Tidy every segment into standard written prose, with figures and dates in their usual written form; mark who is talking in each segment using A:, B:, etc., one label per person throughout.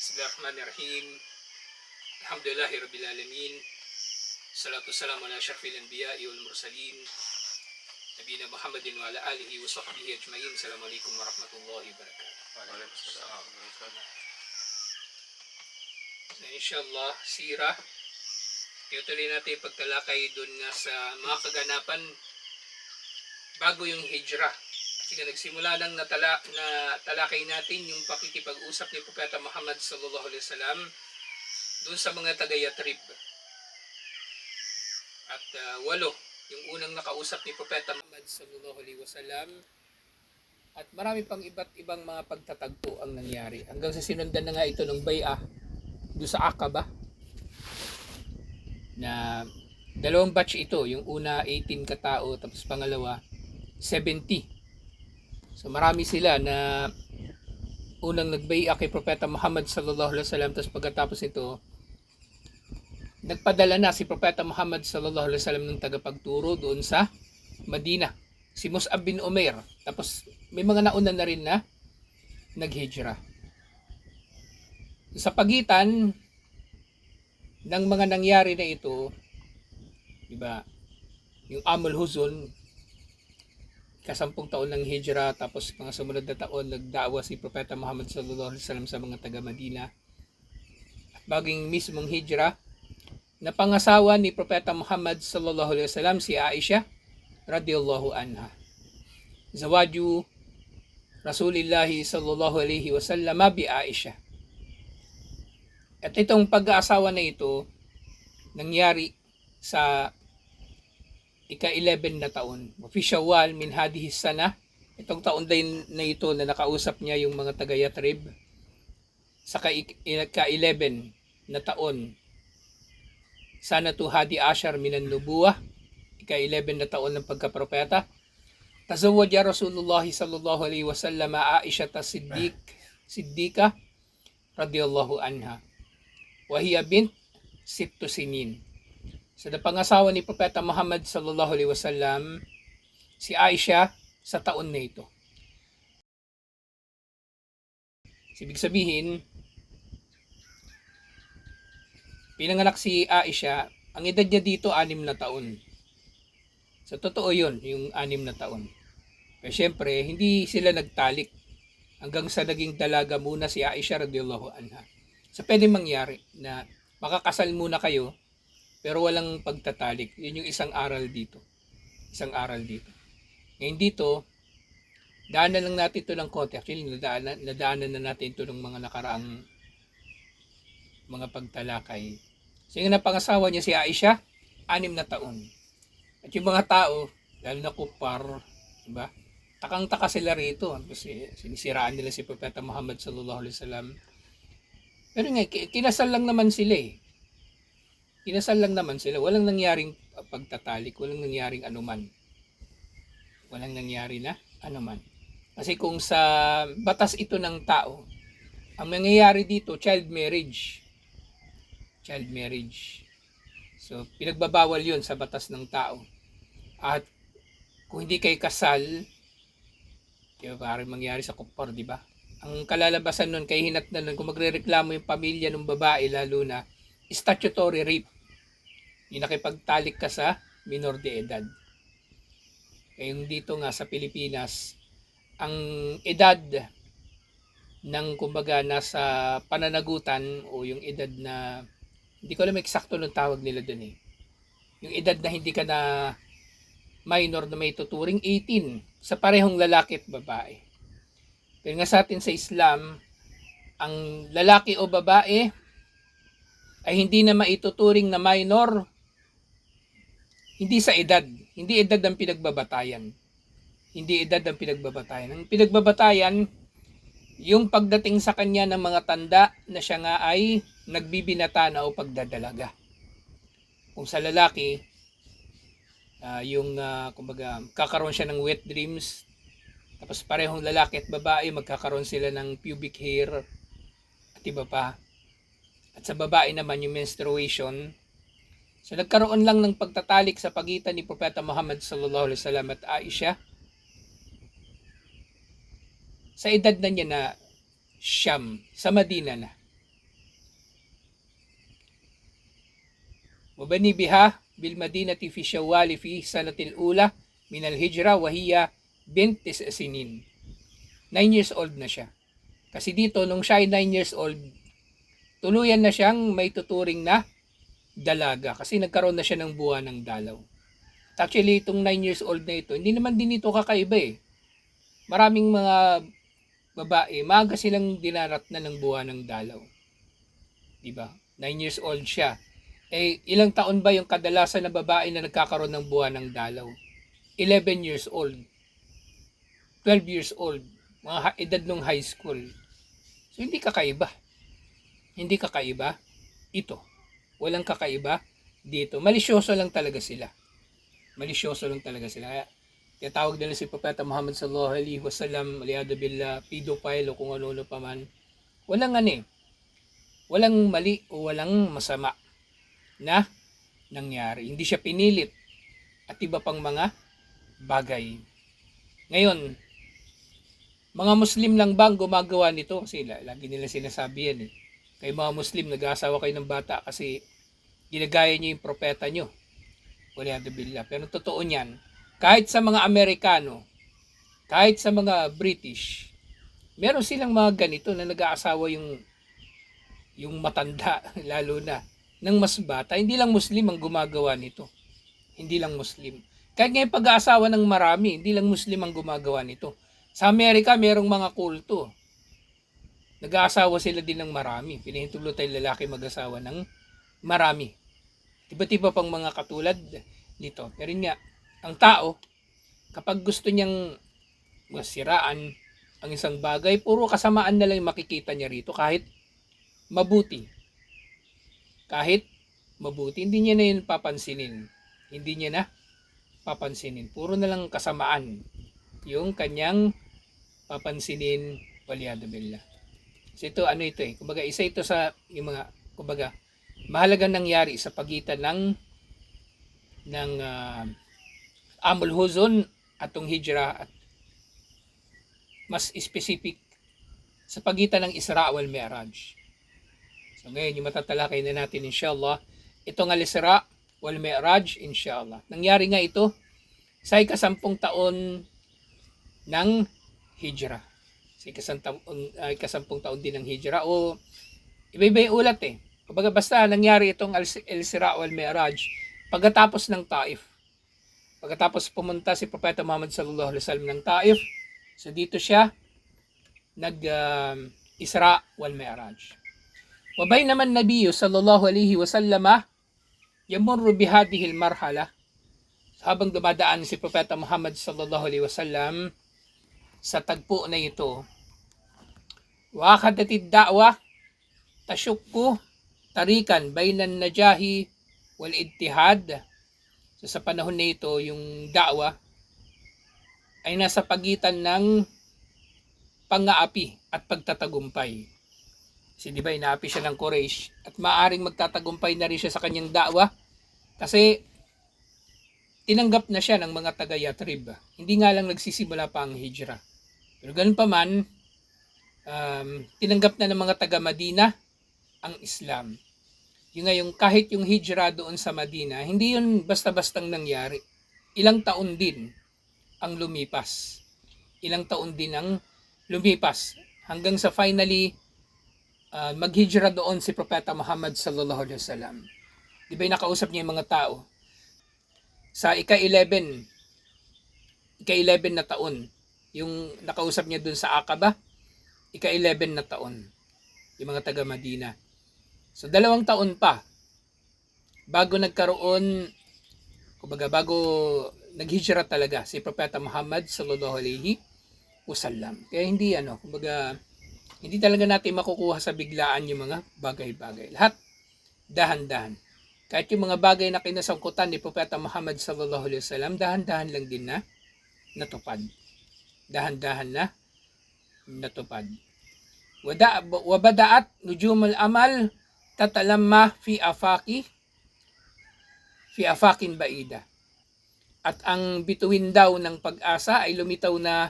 A: Bismillahirrahmanirrahim. Alhamdulillahi Rabbil Alamin. Salatu wassalamu ala asyrafil anbiya'i wal mursalin. Nabiyina Muhammadin wa ala alihi wa sahbihi ajma'in. Assalamualaikum warahmatullahi wabarakatuh.
B: Waalaikumsalam.
A: So, inshallah, sirah. Tutuloy natin pagtalakay doon nga sa mga kaganapan bago yung hijrah. Kasi nagsimula lang na talakay natin yung pakikipag-usap ni Propeta Muhammad sallallahu alaihi wasallam doon sa mga taga-Yatrib. At 8, yung unang nakausap ni Propeta Muhammad sallallahu alaihi wasallam. At marami pang iba't ibang mga pagtatagpo ang nangyari. Hanggang sa sinundan na nga ito ng bay'ah doon sa Aqabah. Na dalawang batch ito. Yung una 18 katao, tapos pangalawa 70. So marami sila na unang nagbai'a kay Propeta Muhammad sallallahu alaihi wasallam, tapos pagkatapos ito nagpadala na si Propeta Muhammad sallallahu alaihi wasallam ng tagapagturo doon sa Madina, si Mus'ab bin Umair. Tapos may mga nauna na rin na naghijra. Sa pagitan ng mga nangyari na ito, di ba? Yung Amul Huzun, kasampung taon ng hijra, tapos mga sumunod na taon nagdaawa si Propeta Muhammad sallallahu alaihi wasallam sa mga taga Madina. At baging mismong hijra, napangasawa ni Propeta Muhammad sallallahu alaihi wasallam si Aisha radhiyallahu anha. Zawaju Rasulillah sallallahu alaihi wasallam bi Aisha. At itong pag-aasawa na ito nangyari sa ika-11 na taon. Fi Shawwal min hadhihi sana. Itong taon din na ito na nakausap niya yung mga taga-Yatrib. Sa ka-11 na taon. Sana tu hadi ashar minan nubuwah. Ika-11 na taon ng pagkapropeta. Tazawwaja Rasulullah sallallahu alaihi wasallam Aisha Siddiqa radhiyallahu anha. Wa hiya bint 6 sinin. Sa napangasawa ni Propeta Muhammad sallallahu alaihi wasallam si Aisha sa taon na ito. Ibig sabihin, pinanganak si Aisha, ang edad niya dito 6 na taon. Sa totoo yun, yung 6 na taon. Pero syempre, hindi sila nagtalik hanggang sa naging dalaga muna si Aisha radhiyallahu anha. So pwede mangyari na makakasal muna kayo pero walang pagtatalik. Yun yung isang aral dito. Ngayon dito, daanan lang natin ito ng konti. Actually, nadaanan na natin ito ng mga nakaraang mga pagtalakay. So yung napangasawa niya si Aisha, 6 na taon. At yung mga tao, lalo na kupar, diba? Takang-taka sila rito. Kasi sinisiraan nila si Propeta Muhammad sallallahu alaihi wasallam. Pero nga, kinasal lang naman sila eh. Walang nangyaring pagtatalik, walang nangyaring anuman. Kasi kung sa batas ito ng tao, ang nangyayari dito, child marriage. So, pinagbabawal yun sa batas ng tao. At kung hindi kayo kasal, diba, parang mangyari sa kupar, di ba? Ang kalalabasan nun, kay hinatnan nun, kung magrereklamo yung pamilya ng babae, lalo na, statutory rape. Yung nakipagtalik ka sa minor de edad. Kayong dito nga sa Pilipinas, ang edad ng kumbaga nasa pananagutan o yung edad na, hindi ko alam eksakto ng tawag nila dun eh. Yung edad na hindi ka na minor na may tuturing 18 sa parehong lalaki at babae. Pero nga sa atin sa Islam, ang lalaki o babae ay hindi na maituturing na minor, hindi sa edad. Hindi edad ang pinagbabatayan. Ang pinagbabatayan, yung pagdating sa kanya ng mga tanda na siya nga ay nagbibinata na o pagdadalaga. Kung sa lalaki, kumbaga, kakaroon siya ng wet dreams, tapos parehong lalaki at babae, magkakaroon sila ng pubic hair, at iba pa. At sa babae naman yung menstruation. So nagkaroon lang ng pagtatalik sa pagitan ni Propeta Muhammad sallallahu alaihi wasallam at Aisha. Sa edad na niya na Siyam, sa Madina na. وبني بها بالمدينة في شوال في سنة الأولى من الهجرة وهي بنت 9 سنين. 9 years old na siya. Kasi dito, nung siya ay 9 years old, tuluyan na siyang may tuturing na dalaga kasi nagkaroon na siya ng buwan ng dalaw. Actually, itong 9 years old na ito, hindi naman din ito kakaiba eh. Maraming mga babae, maaga silang dinarat na ng buwan ng dalaw. Diba? 9 years old siya. Eh, ilang taon ba yung kadalasan na babae na nagkakaroon ng buwan ng dalaw? 11 years old. 12 years old. Mga edad ng high school. So, hindi kakaiba. Hindi kakaiba ito. Walang kakaiba dito. Malisyoso lang talaga sila. Malisyoso lang talaga sila. Kaya tawag nila si Propeta Muhammad sallallahu alaihi wasallam, aliyado billah, pedophile o kung ano-ano pa man. Walang walang mali o walang masama na nangyari. Hindi siya pinilit at iba pang mga bagay. Ngayon, mga Muslim lang ba ang gumagawa nito? Kasi lagi nila sinasabi yan eh. Kay mga Muslim, nag-aasawa kayo ng bata kasi ginagaya niyo yung propeta nyo. Waliyadu billah. Pero totoo niyan, kahit sa mga Amerikano, kahit sa mga British, meron silang mga ganito na nag-aasawa yung matanda, lalo na, ng mas bata. Hindi lang Muslim ang gumagawa nito. Hindi lang Muslim. Kahit ngayon pag-aasawa ng marami, hindi lang Muslim ang gumagawa nito. Sa Amerika, merong mga kulto. Nag-aasawa sila din ng marami. Pinahintulutan yung lalaki mag-asawa ng marami. Iba't-iba pang mga katulad nito. Pero nga, ang tao, kapag gusto niyang masiraan ang isang bagay, puro kasamaan na lang yung makikita niya rito kahit mabuti. Kahit mabuti, hindi niya na yun papansinin. Hindi niya na papansinin. Puro na lang kasamaan yung kanyang papansinin, waliyadu billah. So ito, ano ito eh. Kumbaga, isa ito sa yung mga, kumbaga, mahalagang nangyari sa pagitan ng Amul Huzun atong Hijra at mas specific sa pagitan ng Isra wal Mi'raj. So ngayon, yung matatalakay na natin inshallah, itong al-Isra wal Mi'raj inshallah. Nangyari nga ito sa ika-10 taon ng Hijra. Sa ika-10 taon din ng Hijra o iba-iba yung ulat eh. Kumbaga basta nangyari itong al-Isra wal Mi'raj pagkatapos ng Taif. Pagkatapos pumunta si Propeta Muhammad sallallahu alaihi wasallam ng Taif, so dito siya nag-Isra wal Mi'raj. Wa bainama an-nabiy sallallahu alaihi wasallam yamurru bihadhihi al-marhala. Habang dumadaan si Propeta Muhammad sallallahu alaihi wasallam sa tagpo na ito, wa kadatid da'wa tashukku tarikan bainan najahi wal ittihad. So sa panahon na ito, yung da'wa ay nasa pagitan ng pang-aapi at pagtatagumpay. Kasi di ba inaapi siya ng Quraysh at maaring magtatagumpay na rin siya sa kanyang da'wa kasi tinanggap na siya ng mga taga Yatrib. Hindi nga lang nagsisimula pa ang Hijra. Pero ganun pa man, tinanggap na ng mga taga Madina ang Islam. Yung ngayong kahit yung Hijra doon sa Madina, hindi yun basta-bastang nangyari. Ilang taon din ang lumipas. Ilang taon din ang lumipas. Hanggang sa finally, mag-Hijra doon si Propeta Muhammad sallallahu alaihi wasallam. Di ba nakausap niya yung mga tao? Sa ika-11 na taon, yung nakausap niya dun sa Aqaba, ika-11 na taon, yung mga taga Madina. So 2 taon pa bago nagkaroon, kumbaga bago naghijra talaga si Propeta Muhammad sallallahu alaihi wasallam. Kaya hindi kumbaga hindi talaga natin makukuha sa biglaan yung mga bagay-bagay. Lahat dahan-dahan. Kahit yung mga bagay na kinasangkutan ni Propeta Muhammad sallallahu alaihi wasallam, dahan-dahan lang din na natupad. Dahan-dahan na natupad. Wabadaat nujumul amal tatalamma fi afakin baida. At ang bituin daw ng pag-asa ay lumitaw na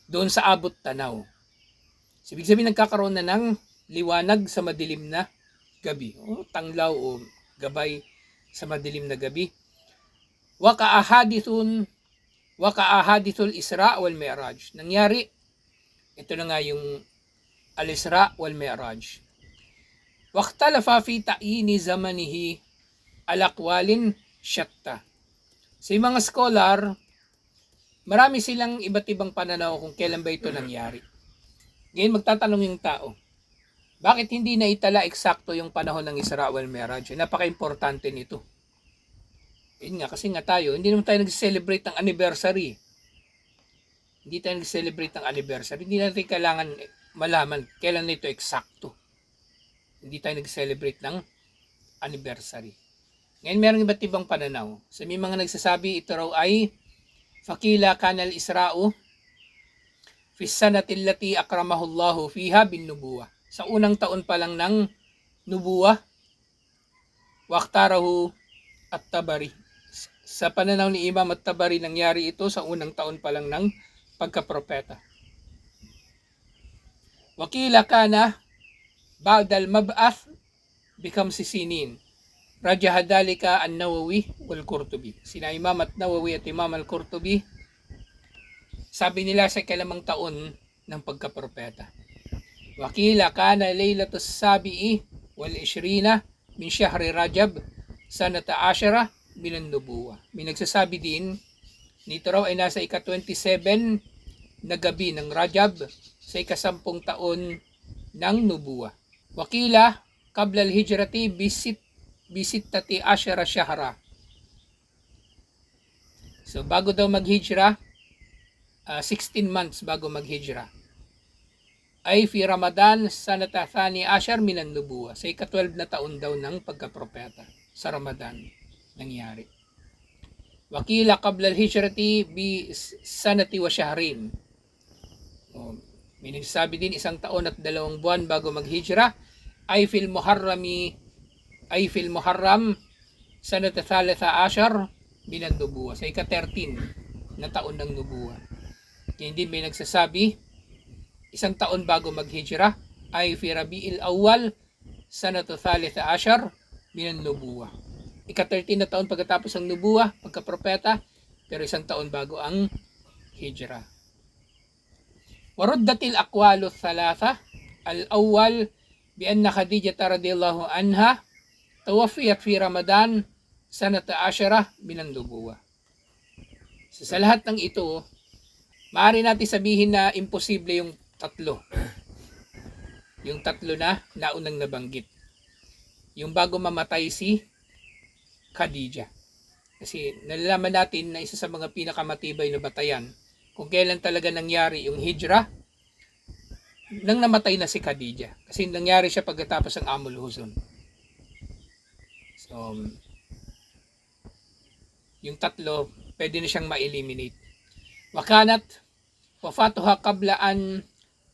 A: doon sa abot tanaw. So, ibig sabihin nagkakaroon na ng liwanag sa madilim na gabi. O tanglaw o gabay sa madilim na gabi. Wa ka'ahadithul Isra wal Mi'raj. Nangyari, ito na nga yung al-Isra wal Mi'raj. Waqtalafa fi ta'yini zamanihi al-aqwalin syatta. Sa mga scholar, marami silang iba't ibang pananaw kung kailan ba ito nangyari. Ngayon magtatanong yung tao, bakit hindi na itala eksakto yung panahon ng Isra wal Mi'raj? Napaka-importante nito. Yun nga, kasi nga tayo, hindi naman tayo nag-celebrate ng anniversary. Hindi tayo nag-celebrate ng anniversary. Hindi natin kailangan malaman kailan nito eksakto. Hindi tayo nag-celebrate ng anniversary. Ngayon, meron iba't ibang pananaw. So, may mga nagsasabi, ito raw ay Fakila kanal Isra'u fi sanatil lati akramahullahu fiha bin nubuwa. Sa unang taon pa lang ng nubuwa, waqtarahu at-Tabari. Sa pananaw ni Imam at-Tabari, nangyari ito sa unang taon pa lang ng pagkapropeta. Wakila kana ba'dal mab'ath bikam sisinin. Rajahadalika an-Nawawi wal Qurtubi. Sina Imam at-Nawawi at Imam al-Qurtubi, sabi nila sa ikalimang taon ng pagkapropeta. Wakila kana laylatus sabi'i wal ishrina min syahri Rajab sanata ashara binan nubuwa. May nagsasabi din, nito raw ay nasa ika-27 na gabi ng Rajab sa ika-10 taon ng nubuwa. Wakila qabla al-hijrati bisittati ashara syahra. So bago daw mag-hijra, 16 months bago mag-hijra, ay fi Ramadan sanata thani ashar minan nubuwa. Sa ika-12 na taon daw ng pagkapropeta sa Ramadan nangyari. Wakila qabla al-hijrati bi sanati wa syahrin. May nagsasabi din 1 taon at 2 buwan bago mag-hijra, ay fil Muharram sanata thalitha ashar minan nubuwa. Sa ika-13 na taon ng nubuwa. Hindi may nagsasabi 1 taon bago mag-hijra, ay fi Rabi'il Awwal sanata thalitha ashar minan nubuwa. Ika-13 na taon pagkatapos ng nubuwa, pagkapropeta, pero 1 taon bago ang hijra. Waruddatil aqwalu thalatha. Al-awwal bi anna Khadijah radhiyallahu anha tawaffiyat fi Ramadan sanata ashara minan nubuwa. So, sa lahat ng ito, maaari natin sabihin na imposible yung tatlo. Yung tatlo na naunang nabanggit. Yung bago mamatay si Khadijah. Kasi nalalaman natin na isa sa mga pinakamatibay na batayan kung kailan talaga nangyari yung hijrah nang namatay na si Khadijah. Kasi nangyari siya pagkatapos ng Amul Huzun. So, yung tatlo, pwede na siyang ma-eliminate. Wakanat wafatuha qabla an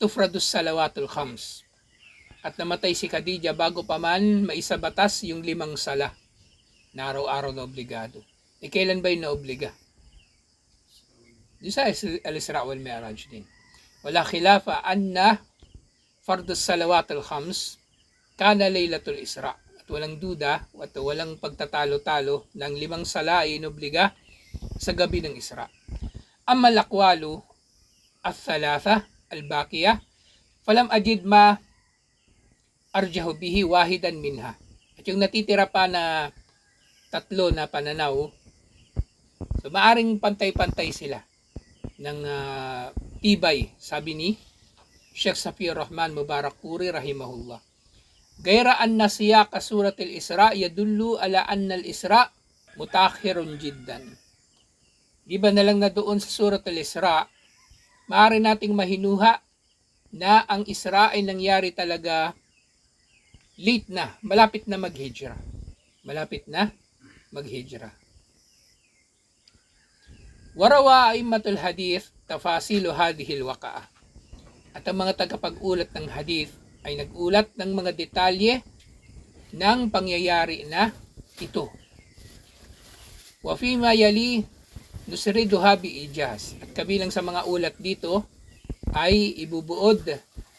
A: tufradus salawatul khams. At namatay si Khadijah bago pa man maisabatas yung 5 sala na araw-araw na obligado. E kailan ba yung naobliga? Di sa al-Isra wal Mi'raj din. Wala khilafa anna fardus salawatul khams kana laylatul Isra. At walang duda at walang pagtatalo-talo ng 5 sala ay inobliga sa gabi ng Isra. Amma al-aqwalu al-thalatha al-baqiyah falam ajid ma arjahu bihi wahidan minha. At yung natitira pa na 3 na pananaw, so maaring pantay-pantay sila ng tibay, sabi ni Sheikh Safiyur Rahman Mubarakpuri rahimahullah. Gaira anna siyaq suratul Isra yadullu ala anna al-Isra mutakhirun jiddan. Di ba na lang na doon sa suratul Isra, maaari nating mahinuha na ang Isra ay nangyari talaga late na, malapit na mag-hijra. Malapit na mag-hijra. Warawa a'immatul hadith tafasilu hadhil waqa'ah. At ang mga tagapag-ulat ng hadith ay nag-ulat ng mga detalye ng pangyayari na ito. Wa fima yali nusriduha bi ijaz. At kabilang sa mga ulat dito ay ibubuod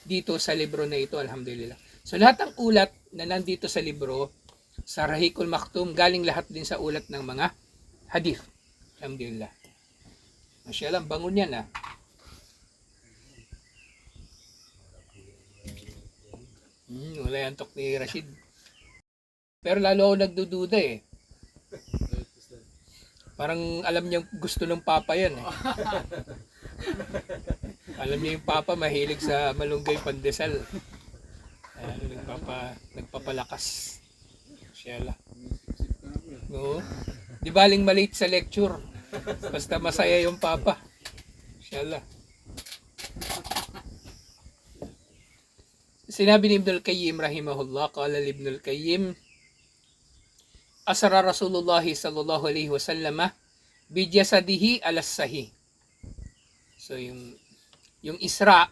A: dito sa libro na ito, alhamdulillah. So lahat ng ulat na nandito sa libro Sa Rahikul Maktum, galing lahat din sa ulat ng mga hadith. Alhamdulillah. Mashallah, bango niyan ah. Wala yung antok ni Rashid. Pero lalo ako nagdududa eh. Parang alam niya gusto ng papa yan eh. Alam niya yung papa mahilig sa malunggay pandesal. Nagpapalakas. Mashallah. No. Di baling malate sa lecture. Basta masaya yung papa. Mashallah. Sinabi ni Ibn al-Qayyim rahimahullah, qala Ibn al-Qayyim, asra Rasulullah sallallahu alaihi wasallam bi jasadihi ala sahih. So yung Isra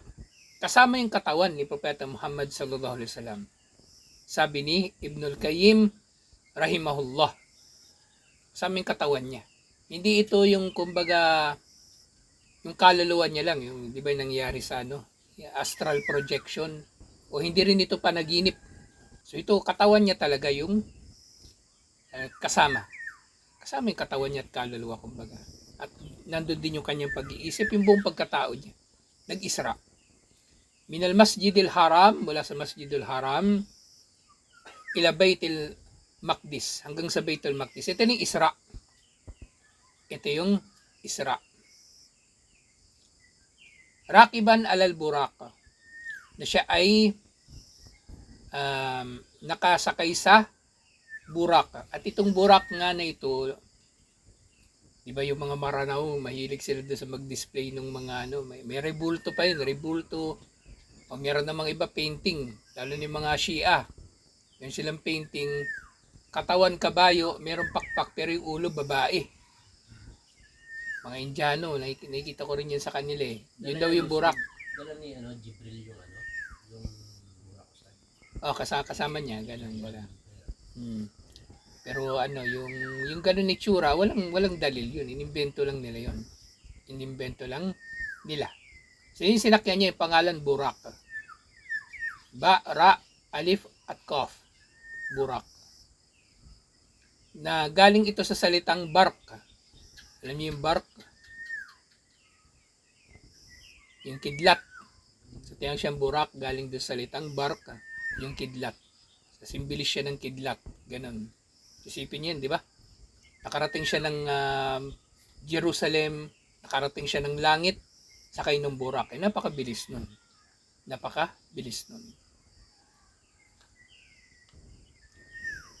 A: kasama yung katawan ni Propeta Muhammad sallallahu alaihi wasallam. Sabi ni Ibn al-Qayyim rahimahullah, kasama yung katawan niya. Hindi ito yung kumbaga yung kaluluwa niya lang, yung di ba nangyari sa astral projection, o hindi rin ito panaginip. So ito katawan niya talaga yung kasama yung katawan niya at kaluluwa kumbaga, at nandun din yung kanyang pag-iisip, yung buong pagkatao niya. Nag-Isra minal Masjidil Haram, mula sa Masjidil Haram ila Baitul Maqdis, hanggang sa Baitul Maqdis. Ito yung Isra. Ito yung Isra. Rakiban alal Buraq, na siya ay nakasakay sa burak. At itong burak nga na ito, di ba yung mga Maranao, mahilig sila doon sa mag-display ng mga may rebulto pa yun, rebulto. O meron namang iba painting, lalo ni mga Shia. Yan silang painting, katawan kabayo, merong pakpak, pero yung ulo babae. Mga Indiano, nakikita ko rin yan sa kanila eh. Yun daw yung burak.
B: Dala ni Jibril yung burak ko sa.
A: Kasama niya, ganun wala. Pero yung ganun ni Tsura, walang dalil yun. Inimbento lang nila yun. Inimbento lang nila. So yung sinakyan niya yung pangalan Burak. Ba, Ra, Alif, at Qaf. Burak. Na galing ito sa salitang bark. Alam niyo yung bark? Yung kidlat. So tiyang siyang Burak, galing doon sa salitang bark, yung kidlat. So, simbilis siya ng kidlat. Ganun. Isipin niyo, di ba? Nakarating siya ng Jerusalem, nakarating siya ng langit, sakay ng burak. Napakabilis nun.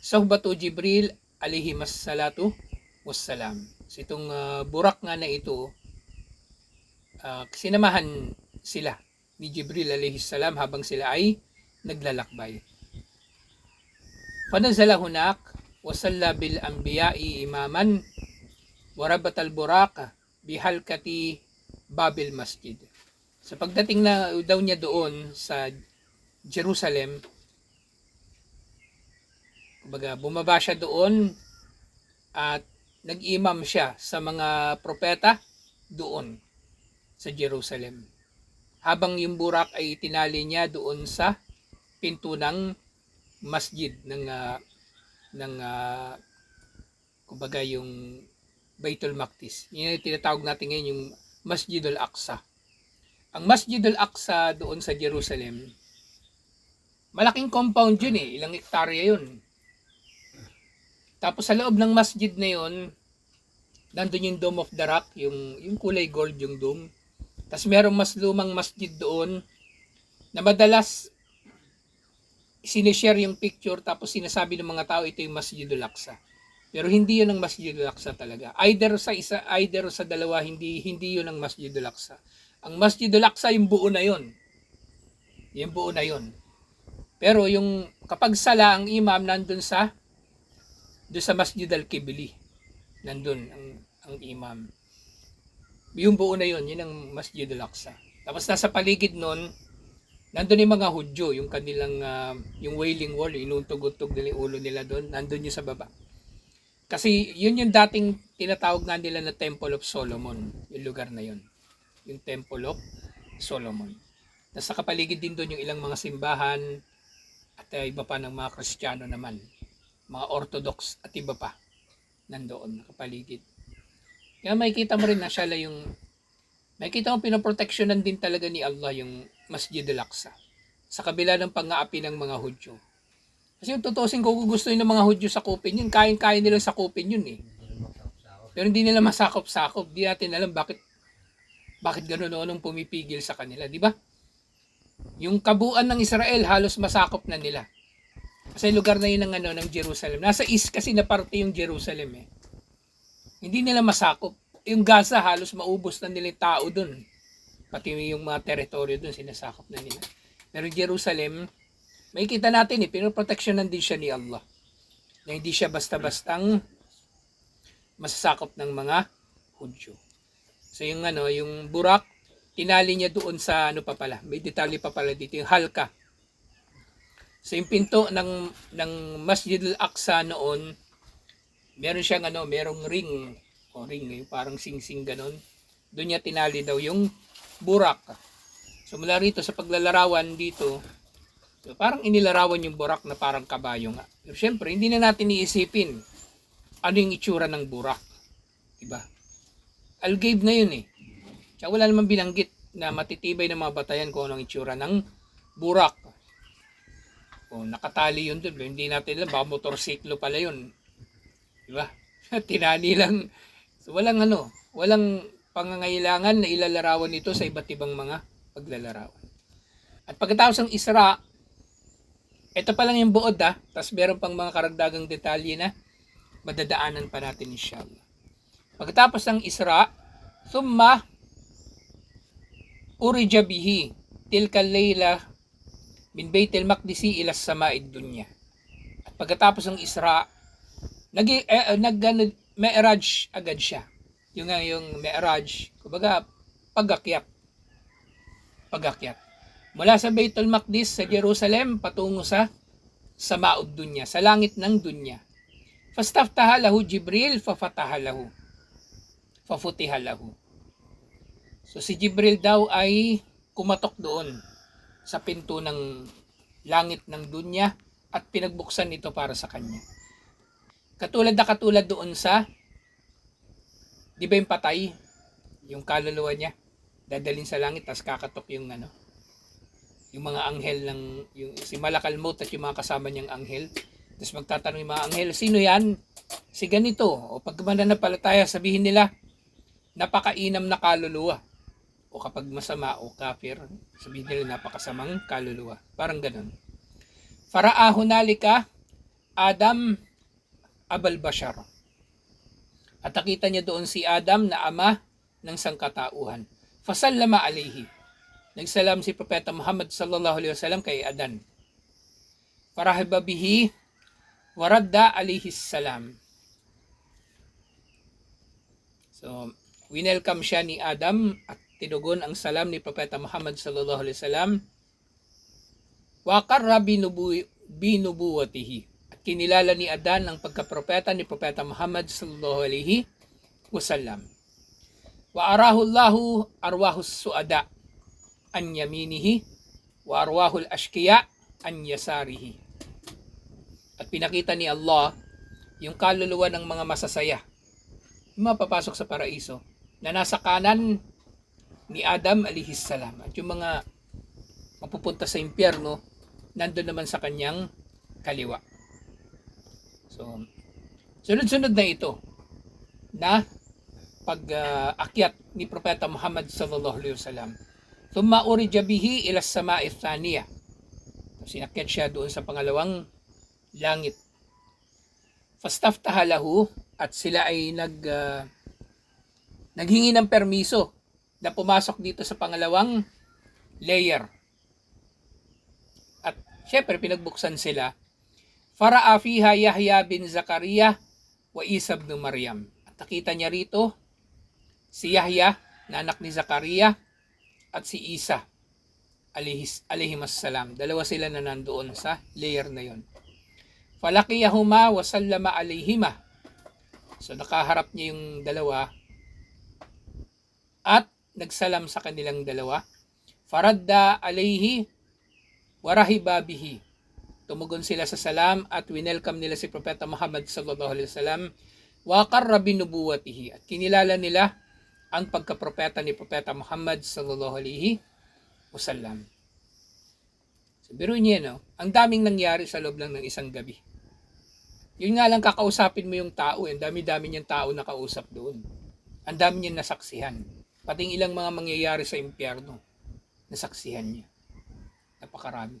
A: Sohbatu Jibril alayhi massalatu wassalam. So itong burak nga na ito, sinamahan sila ni Jibril alayhi salam habang sila ay naglalakbay. Fanazala hunak wasalla bil anbiya'i imaman warabat al buraq bihalkati babil masjid. Sa pagdating na daw niya doon sa Jerusalem, kumbaga bumaba siya doon at nag-imam siya sa mga propeta doon sa Jerusalem. Habang yung burak ay tinali niya doon sa pinto ng masjid ng kumbaga yung Baitul Maqdis. Yun yung tinatawag natin ngayon yung Masjid al-Aqsa. Ang Masjid al-Aqsa doon sa Jerusalem, malaking compound yun eh. Ilang hektarya yun. Tapos sa loob ng masjid na yun, nandun yung Dome of the Rock, yung kulay gold yung dome. Tapos merong mas lumang masjid doon na madalas sinishare yung picture tapos sinasabi ng mga tao ito yung Masjidul Aqsa. Pero hindi yun ang Masjidul Aqsa talaga. Either sa dalawa, hindi yun ang Masjidul Aqsa. Ang Masjidul Aqsa yung buo na yun. Yung buo na yun. Pero yung kapag sala ang imam nandun sa Masjid al-Qibli. Nandun ang imam. Yung buo na yun ang Masjidul Aqsa. Tapos nasa paligid nun, nandun yung mga Hudyo, yung kanilang yung Wailing Wall, yung inuntog-utog nila yung ulo nila doon, nandun yung sa baba. Kasi yun yung dating tinatawag nga nila na Temple of Solomon, yung lugar na yun. Yung Temple of Solomon. Nasa kapaligid din doon yung ilang mga simbahan at iba pa ng mga Kristiyano naman. mga Orthodox at iba pa nandoon nakapaligid. Kaya makikita mo rin na siya yung makikita mo pinoproteksyonan din talaga ni Allah yung Masjid al-Aqsa sa kabila ng pang-aapi ng mga Hudyo. Kasi yung tutusin ko kung gusto ng mga Hudyo sakupin yun, kain-kain nila sakupin yun eh.
B: Hindi rin makakapsakop.
A: Pero hindi nila masakop-sakop. Di natin alam bakit gano'n o anong pumipigil sa kanila, di ba? Yung kabuuan ng Israel halos masakop na nila. Kasi lugar na yun ng Jerusalem. Nasa east kasi na parte yung Jerusalem eh. Hindi nila masakop. Yung Gaza halos maubos na nila yung tao dun. Pati yung mga teritoryo dun sinasakop na nila. Pero Jerusalem, makikita natin pinoproteksyonan din siya ni Allah. Na hindi siya basta-bastang masasakop ng mga Hudyo. So yung yung Burak, tinali niya doon sa may detalye pa pala dito, yung halka. So yung pinto ng Masjid al-Aqsa noon, meron siyang merong ring, yung parang sing-sing ganon. Doon niya tinali daw yung Burak. So mula rito sa paglalarawan dito, so parang inilarawan yung Burak na parang kabayo nga. Pero syempre, hindi na natin iisipin ano yung itsura ng Burak. Diba? Al-Ghaib na yun eh. Tsaka wala namang binanggit na matitibay ng mga batayan kung anong itsura ng Burak. O nakatali yun doon. Hindi natin alam, baka motorsiklo pala yun. Diba? Tinali lang. So walang pangangailangan na ilalarawan ito sa iba't ibang mga paglalarawan. At pagkatapos ng Isra, ito pa lang yung buod tapos meron pang mga karagdagang detalye na madadaanan pa natin inshallah. Pagkatapos ng Isra, thumma urija bihi tilka layla min Baitul Maqdisi ila sama'id dunya. At pagkatapos ng Isra, Mi'raj agad siya. Yung Mi'raj, kumbaga pag-akyat. Mula sa Baitul Maqdis sa Jerusalem patungo sa Sama'ud Dunya, sa langit ng dunya. Fastaftaha lahu Jibril fafataha lahu. So si Jibril daw ay kumatok doon sa pinto ng langit ng dunya at pinagbuksan ito para sa kanya. Katulad doon sa, di ba yung patay, yung kaluluwa niya, dadalhin sa langit, tapos kakatok yung mga anghel yung si Malakal Maut at yung mga kasama niyang anghel. Tapos magtatanong yung mga anghel, sino yan? Si ganito. O pag mananampalataya, sabihin nila, napakainam na kaluluwa. O kapag masama o kafir, sabihin nila napakasamang kaluluwa. Parang ganun. Faraahu nalika Adam Abal Bashar. At nakita niya doon si Adam na ama ng sangkatauhan. Fasallama alayhi. Nagsalam si Propeta Muhammad sallallahu alaihi wasallam kay Adan. Farahiba bihi waradda alayhi salam. So, winelcome siya ni Adam at tinugon ang salam ni Propeta Muhammad sallallahu alaihi wasallam. Wa qarra binubuwatihi. Kinilala ni Adan ang pagkapropeta ni Propeta Muhammad sallallahu alaihi wasallam. Wa arahu Allahu arwahus suada an yaminihi wa arwahul ashqiya an yasarihi. At pinakita ni Allah yung kaluluwa ng mga masasaya, yung mapapasok sa paraiso, na nasa kanan ni Adam alaihi salam. At yung mga mapupunta sa impyerno, nandun naman sa kanyang kaliwa. So, sunod-sunod na ito na pag-akyat ni Propeta Muhammad sallallahu alaihi wasallam. Thumma urija bihi ila as-sama'i thaniya. Sinakyat siya doon sa pangalawang langit. Fastaftaha lahu, at sila ay naghingi ng permiso na pumasok dito sa pangalawang layer. At syempre pinagbuksan sila. Fara'a fiha Yahya bin Zakaria wa Isa ibn Maryam. At nakita niya rito si Yahya na anak ni Zakaria at si Isa alayhimassalam. Dalawa sila na nandoon sa layer na yon. Falaqiyahuma wa sallama alayhima. So nakaharap niya yung dalawa at nagsalam sa kanilang dalawa. Faradda alayhi wa rahiba bihi. tumugon sila sa salam at winelcome nila si Propeta Muhammad sallallahu alaihi wasallam. Wa qarra bi nubuwatihi, at kinilala nila ang pagkapropeta ni Propeta Muhammad sallallahu alaihi wasallam. So, biro niya, no? Ang daming nangyari sa loob lang ng isang gabi. Yun nga lang, kakausapin mo yung tao. Ang dami-dami niyang tao nakausap doon. Ang dami niyang nasaksihan. Pating ilang mga mangyayari sa impyerno, nasaksihan niya. Napakarami.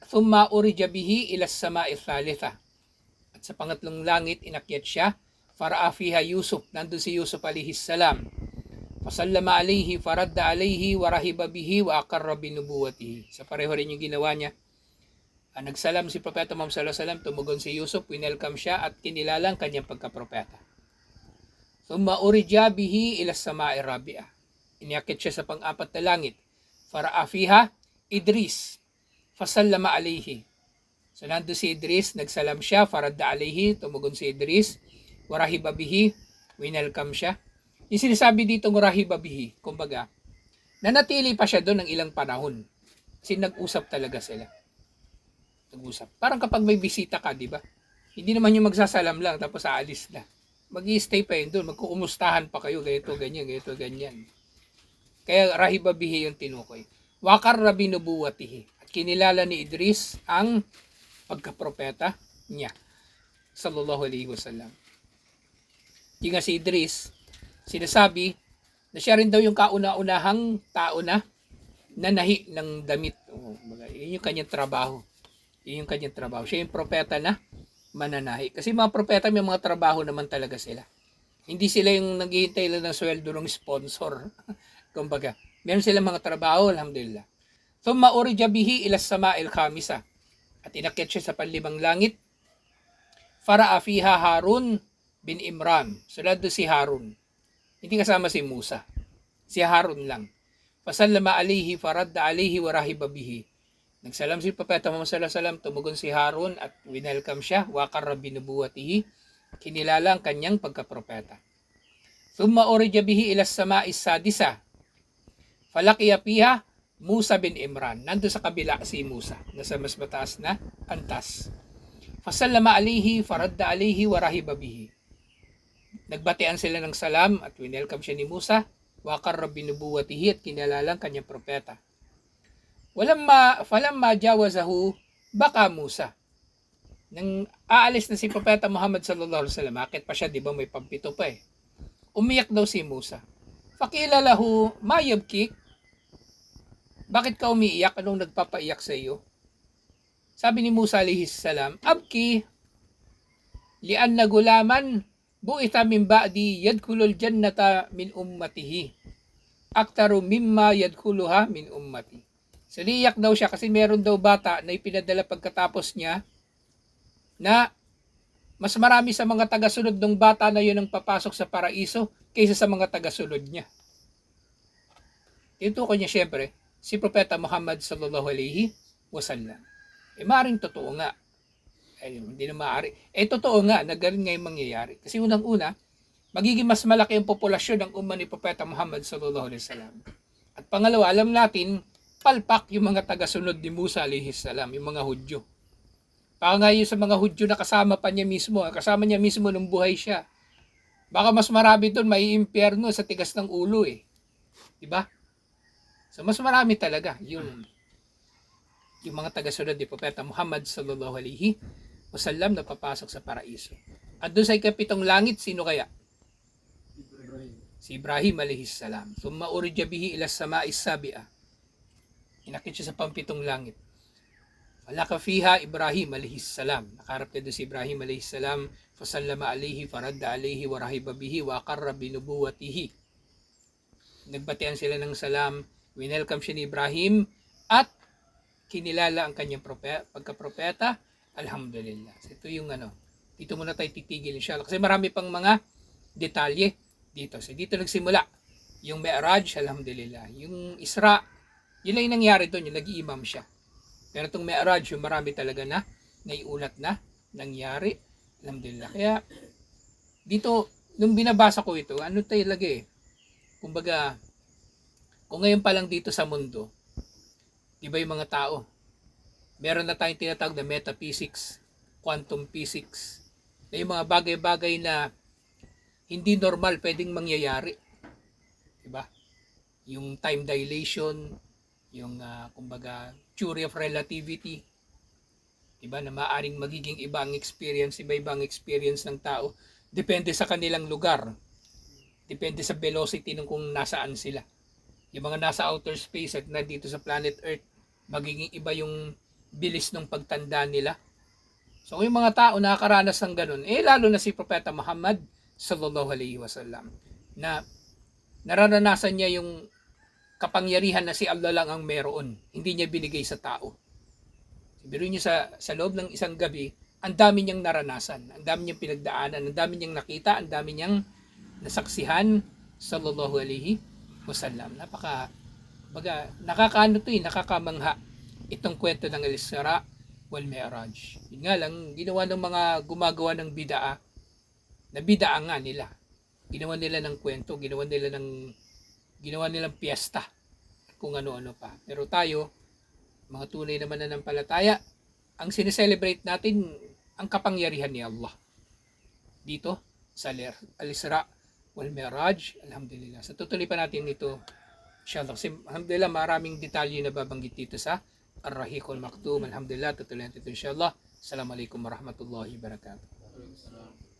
A: Thumma urija bihi ila as-sama'i thalitha. At sa pangatlong langit, inakyat siya. Fara'a fiha Yusuf. Nandun si Yusuf alayhi salam. Fasallama alayhi, faradda alayhi, warahiba bihi, wa aqarra binubuwatihi. Sa pareho rin yung ginawa niya. Nagsalam si Propeta Muhammad sallallahu alaihi wasallam, tumugon si Yusuf, winelcome siya at kinilalang kanyang pagkapropeta. Thumma urija bihi ila as-sama'i rabi'ah. Iniakit siya sa pang-apat na langit. Fara'a fiha Idris. Fasallama alayhi. So nandun si Idris, nagsalam siya, faradda alayhi, tumugon si Idris, warahiba bihi, winelcome siya. Yung sinasabi dito ng warahiba bihi, kumbaga, nanatili pa siya doon ng ilang panahon. Kasi nag-usap talaga sila. Nag-usap. Parang kapag may bisita ka, di ba? Hindi naman yung magsasalam lang, tapos aalis na. Mag-i-stay pa yun doon, magkuumustahan pa kayo, ganito, ganyan. Kaya rahiba bihi yung tinukoy. Wakar rabi nubuwatihi. At kinilala ni Idris ang pagkapropeta niya. Sallallahu alaihi wasallam. Yung nga si Idris, sinasabi na siya rin daw yung kauna-unahang tao na nanahi ng damit. Yun yung kanyang trabaho. Siya yung propeta na mananahi. Kasi mga propeta may mga trabaho naman talaga sila. Hindi sila yung naghihintay lang ng sweldo ng sponsor. Kumbaga, meron silang mga trabaho, alhamdulillah. Thumma urija bihi ila as-sama'il khamisa. At inakyat siya sa panlimang langit. Fara'a fiha Harun bin Imran. Sunod si Harun. Hindi kasama si Musa. Si Harun lang. Fasallama alayhi, faradda alayhi, warahiba bihi. Nagsalam si Propeta Muhammad sallallahu alaihi wasallam, tumugon si Harun at winelcome siya, waqarra binubuwatihi, kinilala ang kanyang pagkapropeta. Thumma urija bihi ila as-sama'is sadisa. Falaqiya fiha Musa bin Imran. Nando sa kabila si Musa, nasa mas mataas na antas. Fasallama alayhi, faradda alayhi, warahiba bihi. Nagbatian sila ng salam at winelcome siya ni Musa, waqarra binubuwatihi, at kinilala ang kanyang propeta. Falamma jawazahu baka Musa. Nang aalis na si Propeta Muhammad sallallahu alaihi wasallam, akit pa siya, di ba may pampito pa eh. Umiyak daw si Musa. Faqila lahu, ma yabkik? Bakit ka umiiyak? Anong nagpapaiyak sa iyo? Sabi ni Musa alaihi salam, abki li'anna gulaman bu'itha min ba'di yadkhulul jannata min ummatihi aktaru mimma yadkhuluha min ummati. So, liyak daw siya kasi meron daw bata na ipinadala pagkatapos niya na mas marami sa mga tagasunod ng bata na yun ang papasok sa paraiso kaysa sa mga tagasunod niya. Tinutukoy niya syempre si Propeta Muhammad sallallahu alaihi wasallam. Maaaring totoo nga. Hindi na maaari. Totoo nga na ganun nga yung mangyayari. Kasi unang-una, magiging mas malaki ang populasyon ng umma ni Propeta Muhammad sallallahu alaihi wasallam. At pangalawa, alam natin, palpak yung mga tagasunod ni Musa alayhi salam, yung mga Hudyo. Baka nga yun sa mga Hudyo na kasama pa niya mismo, kasama niya mismo nung buhay siya. Baka mas marami doon may impyerno sa tigas ng ulo eh. Diba? So mas marami talaga yung mga tagasunod ni Propeta Muhammad sallallahu alaihi wasallam na papasok sa paraiso. At doon sa ikapitong langit, sino kaya? Si Ibrahim alayhi salam. Thumma urija bihi ila as-sama'is sabi'ah. Inakit siya sa pampitong langit. Falaka fiha Ibrahim alayhi salam. Nakarap na doon si Ibrahim alayhi salam. Fasallama alayhi, faradda alayhi, warahiba bihi, wa aqarra binubuwatihi. Nagbatian sila ng salam. Winelcome siya ni Ibrahim at kinilala ang kanyang pagkapropeta. Alhamdulillah. So, ito yung dito muna tayo titigil inshallah. Kasi marami pang mga detalye dito. So dito nagsimula yung Mi'raj, alhamdulillah. Yung Isra, yun lang yung nangyari doon, yung nag-iimam siya. Pero itong Mi'raj, yung marami talaga na naiulat na nangyari. Alhamdulillah. Kaya, dito, nung binabasa ko ito, talaga eh. Kumbaga, kung ngayon pa lang dito sa mundo, di ba yung mga tao, Meron na tayong tinatawag na metaphysics, quantum physics, na yung mga bagay-bagay na hindi normal pwedeng mangyayari. Diba? Yung time dilation, yung kumbaga theory of relativity, diba, na maaring magiging iba ang experience, iba-ibang experience ng tao, depende sa kanilang lugar, depende sa velocity ng kung nasaan sila. Yung mga nasa outer space at nandito sa planet Earth, magiging iba yung bilis ng pagtanda nila. So yung mga tao nakakaranas ng ganun, lalo na si Propeta Muhammad sallallahu alaihi wasallam, na nararanasan niya yung kapangyarihan na si Allah lang ang meron, hindi niya binigay sa tao. Biro niyo sa loob ng isang gabi, ang dami niyang naranasan, ang dami niyang pinagdaanan, ang dami niyang nakita, ang dami niyang nasaksihan sallallahu alaihi wasallam. Nakakaano to, nakakamangha itong kwento ng Al-Isra wal Mi'raj. Yun nga lang, ginawa ng mga gumagawa ng bidaa, na bidaa nga nila. Ginawa nila ng kwento, ginawa nilang piyesta, kung ano-ano pa. Pero tayo, mga tunay na mananampalataya, ang sineselebrate natin, ang kapangyarihan ni Allah. Dito, sa Al-Isra wal Mi'raj, alhamdulillah. Sa tutuloy pa natin ito, inshallah. Kasi, alhamdulillah, maraming detalye na babanggit dito sa Ar-Rahiqul Maktum. Alhamdulillah, tutuloy natin ito, inshallah. Assalamualaikum warahmatullahi wabarakatuh.